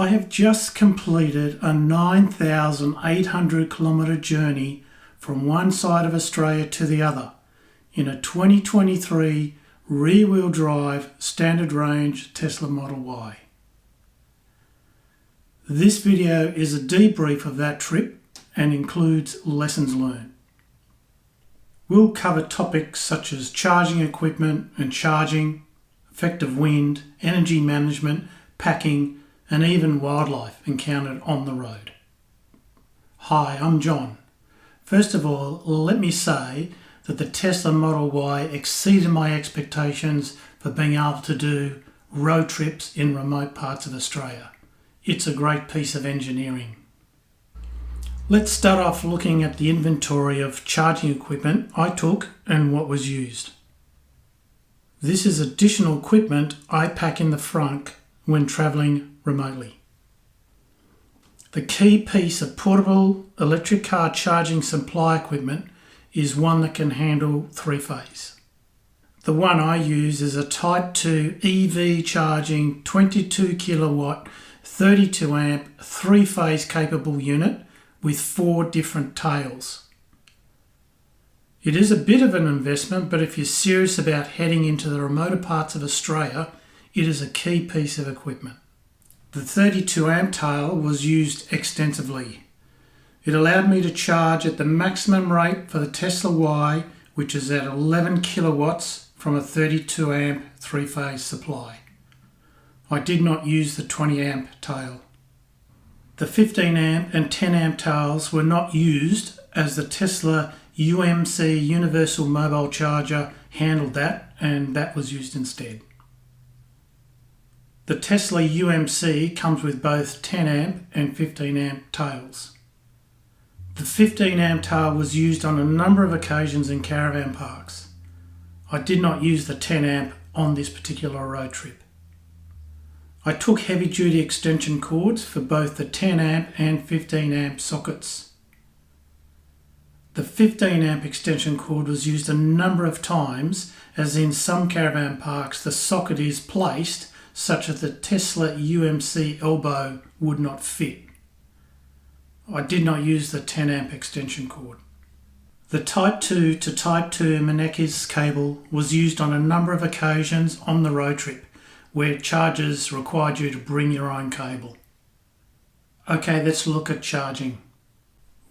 I have just completed a 9,800 kilometre journey from one side of Australia to the other in a 2023 rear-wheel drive standard range Tesla Model Y. This video is a debrief of that trip and includes lessons learned. We'll cover topics such as charging equipment and charging, effective wind, energy management, packing, and even wildlife encountered on the road. Hi, I'm John. First of all, let me say that the Tesla Model Y exceeded my expectations for being able to do road trips in remote parts of Australia. It's a great piece of engineering. Let's start off looking at the inventory of charging equipment I took and what was used. This is additional equipment I pack in the front when travelling remotely. The key piece of portable electric car charging supply equipment is one that can handle three-phase. The one I use is a Type 2 EV charging 22 kilowatt 32 amp three-phase capable unit with 4 different tails. It is a bit of an investment, but if you're serious about heading into the remoter parts of Australia, it is a key piece of equipment. The 32 amp tail was used extensively. It allowed me to charge at the maximum rate for the Tesla Y, which is at 11 kilowatts from a 32 amp three-phase supply. I did not use the 20 amp tail. The 15 amp and 10 amp tails were not used as the Tesla UMC Universal Mobile Charger handled that, and that was used instead. The Tesla UMC comes with both 10 amp and 15 amp tails. The 15 amp tail was used on a number of occasions in caravan parks. I did not use the 10 amp on this particular road trip. I took heavy duty extension cords for both the 10 amp and 15 amp sockets. The 15 amp extension cord was used a number of times, as in some caravan parks the socket is placed such that the Tesla UMC elbow would not fit. I did not use the 10 amp extension cord. The Type 2 to Type 2 Mannekes cable was used on a number of occasions on the road trip, where chargers required you to bring your own cable. Okay, let's look at charging.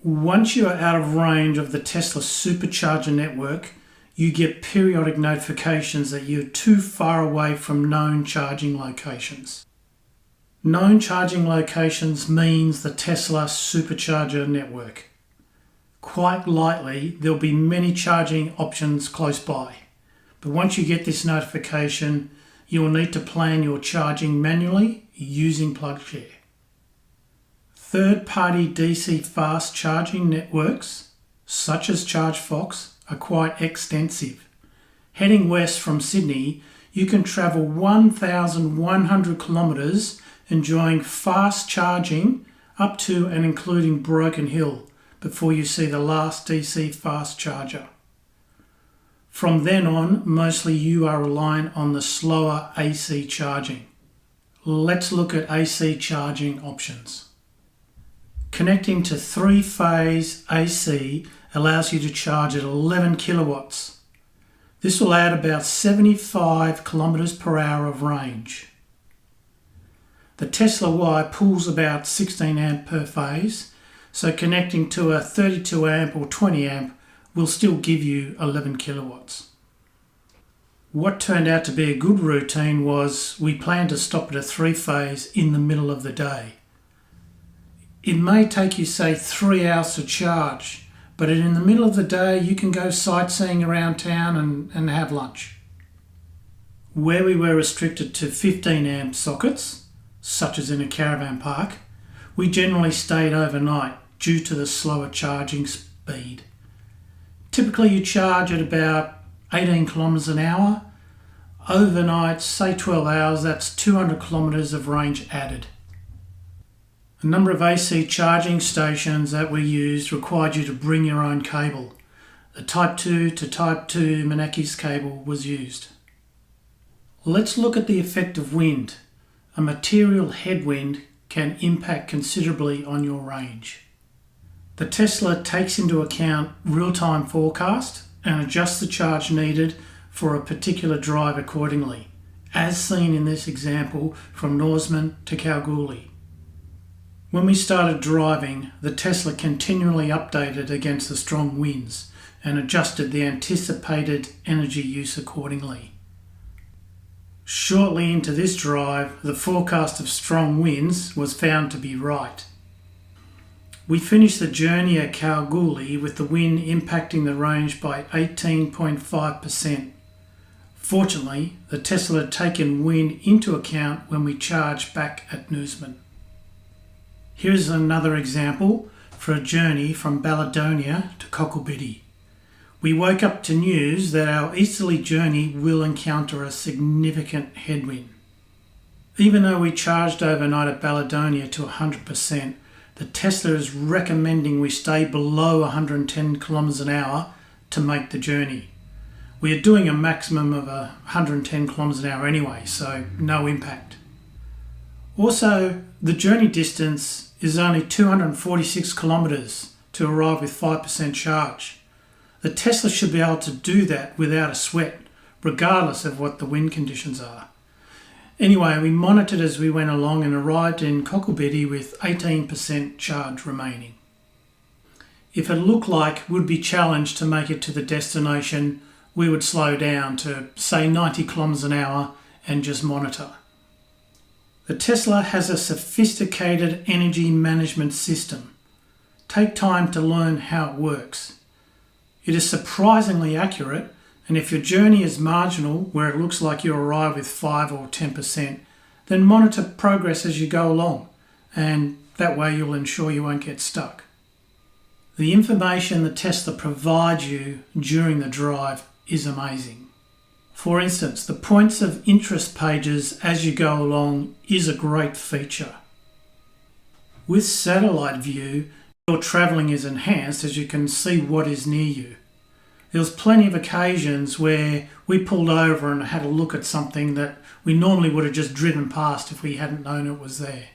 Once you are out of range of the Tesla supercharger network, you get periodic notifications that you're too far away from known charging locations. Known charging locations means the Tesla supercharger network. Quite likely, there'll be many charging options close by, but once you get this notification, you will need to plan your charging manually using PlugShare. Third-party DC fast charging networks, such as ChargeFox, are quite extensive. Heading west from Sydney, you can travel 1,100 kilometres enjoying fast charging up to and including Broken Hill before you see the last DC fast charger. From then on, mostly you are reliant on the slower AC charging. Let's look at AC charging options. Connecting to three-phase AC allows you to charge at 11 kilowatts. This will add about 75 kilometers per hour of range. The Tesla Y pulls about 16 amp per phase, so connecting to a 32 amp or 20 amp will still give you 11 kilowatts. What turned out to be a good routine was we planned to stop at a three-phase in the middle of the day. It may take you, say, 3 hours to charge, but in the middle of the day you can go sightseeing around town and have lunch. Where we were restricted to 15 amp sockets, such as in a caravan park, we generally stayed overnight due to the slower charging speed. Typically you charge at about 18 kilometres an hour. Overnight, say 12 hours, that's 200 kilometres of range added. A number of AC charging stations that we used required you to bring your own cable. The Type 2 to Type 2 Mannekes cable was used. Let's look at the effect of wind. A material headwind can impact considerably on your range. The Tesla takes into account real-time forecast and adjusts the charge needed for a particular drive accordingly, as seen in this example from Norseman to Kalgoorlie. When we started driving, the Tesla continually updated against the strong winds and adjusted the anticipated energy use accordingly. Shortly into this drive, the forecast of strong winds was found to be right. We finished the journey at Kalgoorlie with the wind impacting the range by 18.5%. Fortunately, the Tesla had taken wind into account when we charged back at Norseman. Here's another example for a journey from Baladonia to Cocklebitti. We woke up to news that our easterly journey will encounter a significant headwind. Even though we charged overnight at Baladonia to 100%, the Tesla is recommending we stay below 110 km an hour to make the journey. We are doing a maximum of 110 km an hour anyway, so no impact. Also, the journey distance is only 246 kilometres to arrive with 5% charge. The Tesla should be able to do that without a sweat, regardless of what the wind conditions are. Anyway, we monitored as we went along and arrived in Cocklebitti with 18% charge remaining. If it looked like we'd be challenged to make it to the destination, we would slow down to, say, 90 kilometres an hour and just monitor. The Tesla has a sophisticated energy management system. Take time to learn how it works. It is surprisingly accurate, and if your journey is marginal, where it looks like you arrive with 5 or 10%, then monitor progress as you go along, and that way you'll ensure you won't get stuck. The information the Tesla provides you during the drive is amazing. For instance, the points of interest pages as you go along is a great feature. With satellite view, your travelling is enhanced as you can see what is near you. There was plenty of occasions where we pulled over and had a look at something that we normally would have just driven past if we hadn't known it was there.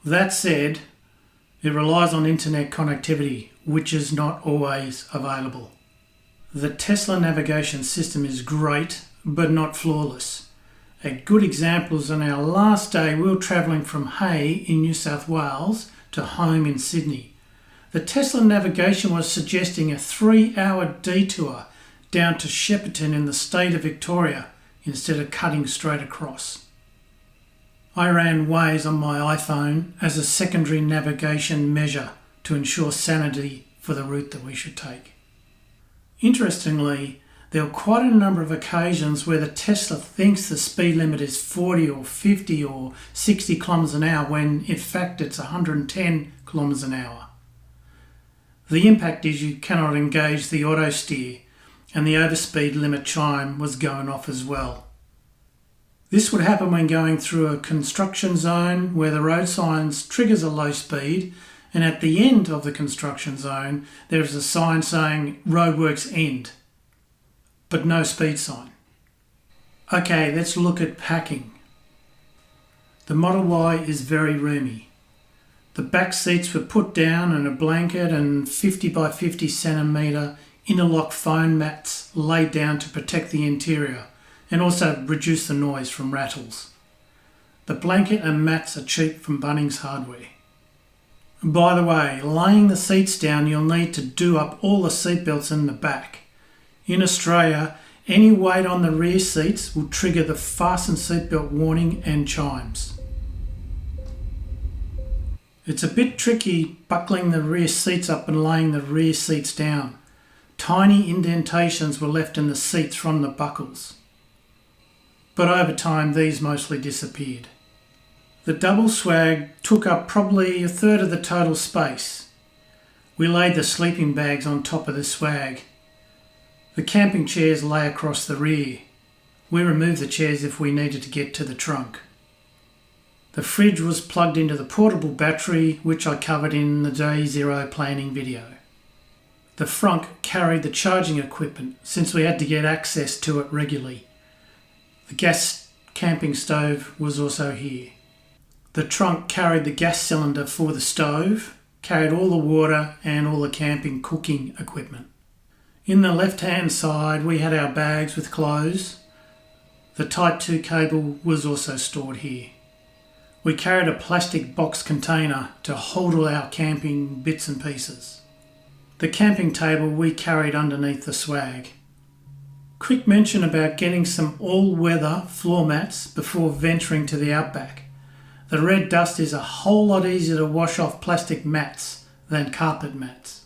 That said, it relies on internet connectivity, which is not always available. The Tesla navigation system is great, but not flawless. A good example is on our last day we were travelling from Hay in New South Wales to home in Sydney. The Tesla navigation was suggesting a 3-hour detour down to Shepparton in the state of Victoria instead of cutting straight across. I ran Waze on my iPhone as a secondary navigation measure to ensure sanity for the route that we should take. Interestingly, there were quite a number of occasions where the Tesla thinks the speed limit is 40 or 50 or 60 kilometres an hour when in fact it's 110 kilometres an hour. The impact is you cannot engage the auto steer, and the overspeed limit chime was going off as well. This would happen when going through a construction zone where the road signs triggers a low speed, and at the end of the construction zone there is a sign saying roadworks end, but no speed sign. Okay, let's look at packing. The Model Y is very roomy. The back seats were put down and a blanket and 50 by 50 centimetre interlock foam mats laid down to protect the interior and also reduce the noise from rattles. The blanket and mats are cheap from Bunnings Hardware. By the way, laying the seats down, you'll need to do up all the seat belts in the back. In Australia, any weight on the rear seats will trigger the fasten seatbelt warning and chimes. It's a bit tricky buckling the rear seats up and laying the rear seats down. Tiny indentations were left in the seats from the buckles. But over time these mostly disappeared. The double swag took up probably a third of the total space. We laid the sleeping bags on top of the swag. The camping chairs lay across the rear. We removed the chairs if we needed to get to the trunk. The fridge was plugged into the portable battery, which I covered in the Day Zero planning video. The frunk carried the charging equipment since we had to get access to it regularly. The gas camping stove was also here. The trunk carried the gas cylinder for the stove, carried all the water and all the camping cooking equipment. In the left-hand side, we had our bags with clothes. The Type 2 cable was also stored here. We carried a plastic box container to hold all our camping bits and pieces. The camping table we carried underneath the swag. Quick mention about getting some all-weather floor mats before venturing to the outback. The red dust is a whole lot easier to wash off plastic mats than carpet mats.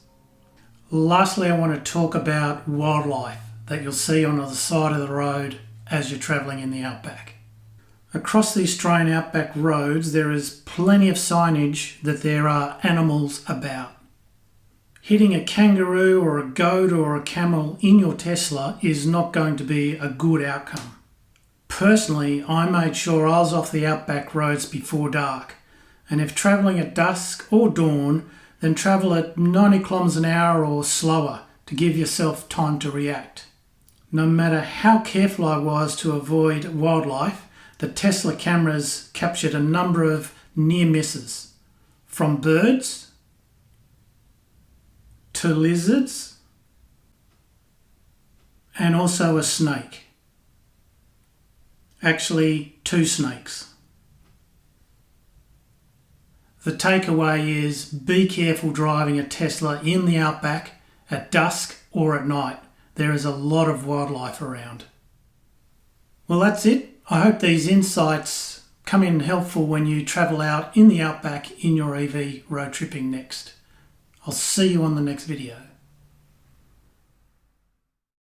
Lastly, I want to talk about wildlife that you'll see on the side of the road as you're travelling in the outback. Across the Australian outback roads, there is plenty of signage that there are animals about. Hitting a kangaroo or a goat or a camel in your Tesla is not going to be a good outcome. Personally, I made sure I was off the outback roads before dark, and if travelling at dusk or dawn, then travel at 90 kilometres an hour or slower to give yourself time to react. No matter how careful I was to avoid wildlife, the Tesla cameras captured a number of near misses, from birds to lizards and also a snake. Actually, 2 snakes. The takeaway is be careful driving a Tesla in the outback at dusk or at night. There is a lot of wildlife around. Well, that's it. I hope these insights come in helpful when you travel out in the outback in your EV road tripping next. I'll see you on the next video.